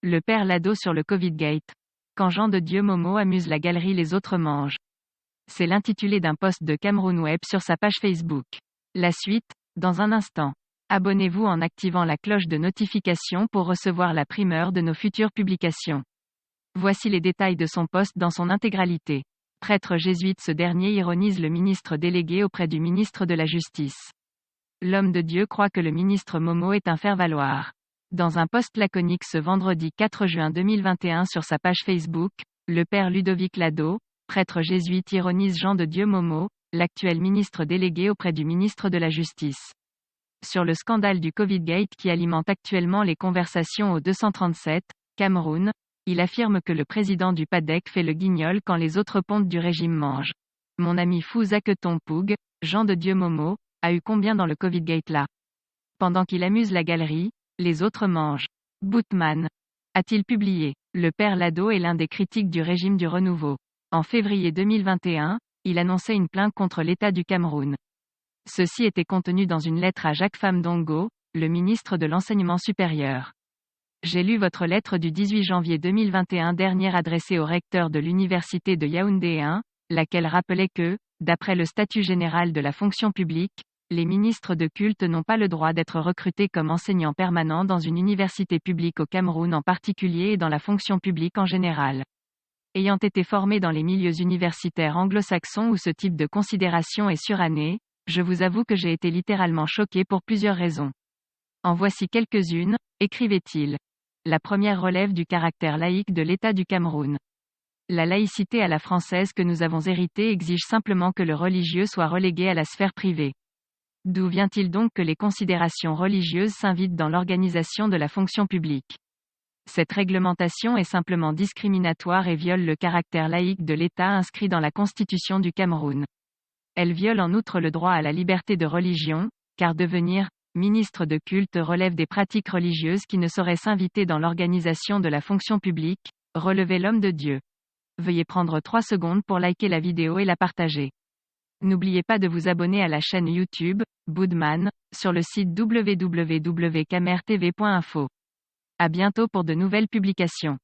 Le père Lado sur le Covidgate. Quand Jean de Dieu Momo amuse la galerie, les autres mangent. C'est l'intitulé d'un post de Cameroun Web sur sa page Facebook. La suite, dans un instant. Abonnez-vous en activant la cloche de notification pour recevoir la primeur de nos futures publications. Voici les détails de son post dans son intégralité. Prêtre jésuite, ce dernier ironise le ministre délégué auprès du ministre de la Justice. L'homme de Dieu croit que le ministre Momo est un faire-valoir. Dans un post laconique ce vendredi 4 juin 2021 sur sa page Facebook, le père Ludovic Lado, prêtre jésuite, ironise Jean de Dieu Momo, l'actuel ministre délégué auprès du ministre de la Justice. Sur le scandale du Covidgate qui alimente actuellement les conversations au 237, Cameroun, il affirme que le président du PADEC fait le guignol quand les autres pontes du régime mangent. Mon ami fou Zaqueton Poug, Jean de Dieu Momo, a eu combien dans le Covidgate là? Pendant qu'il amuse la galerie, les autres mangent. Bootman. A-t-il publié. Le père Lado est l'un des critiques du régime du renouveau. En février 2021, il annonçait une plainte contre l'État du Cameroun. Ceci était contenu dans une lettre à Jacques Famdongo, le ministre de l'Enseignement supérieur. J'ai lu votre lettre du 18 janvier 2021 dernière adressée au recteur de l'université de Yaoundé 1, laquelle rappelait que, d'après le statut général de la fonction publique, les ministres de culte n'ont pas le droit d'être recrutés comme enseignants permanents dans une université publique au Cameroun en particulier et dans la fonction publique en général. Ayant été formé dans les milieux universitaires anglo-saxons où ce type de considération est suranné, je vous avoue que j'ai été littéralement choqué pour plusieurs raisons. En voici quelques-unes, écrivait-il. La première relève du caractère laïque de l'État du Cameroun. La laïcité à la française que nous avons héritée exige simplement que le religieux soit relégué à la sphère privée. D'où vient-il donc que les considérations religieuses s'invitent dans l'organisation de la fonction publique? Cette réglementation est simplement discriminatoire et viole le caractère laïque de l'État inscrit dans la Constitution du Cameroun. Elle viole en outre le droit à la liberté de religion, car devenir ministre de culte relève des pratiques religieuses qui ne sauraient s'inviter dans l'organisation de la fonction publique, relevait l'homme de Dieu. Veuillez prendre 3 secondes pour liker la vidéo et la partager. N'oubliez pas de vous abonner à la chaîne YouTube, Bootman, sur le site www.camertv.info. À bientôt pour de nouvelles publications.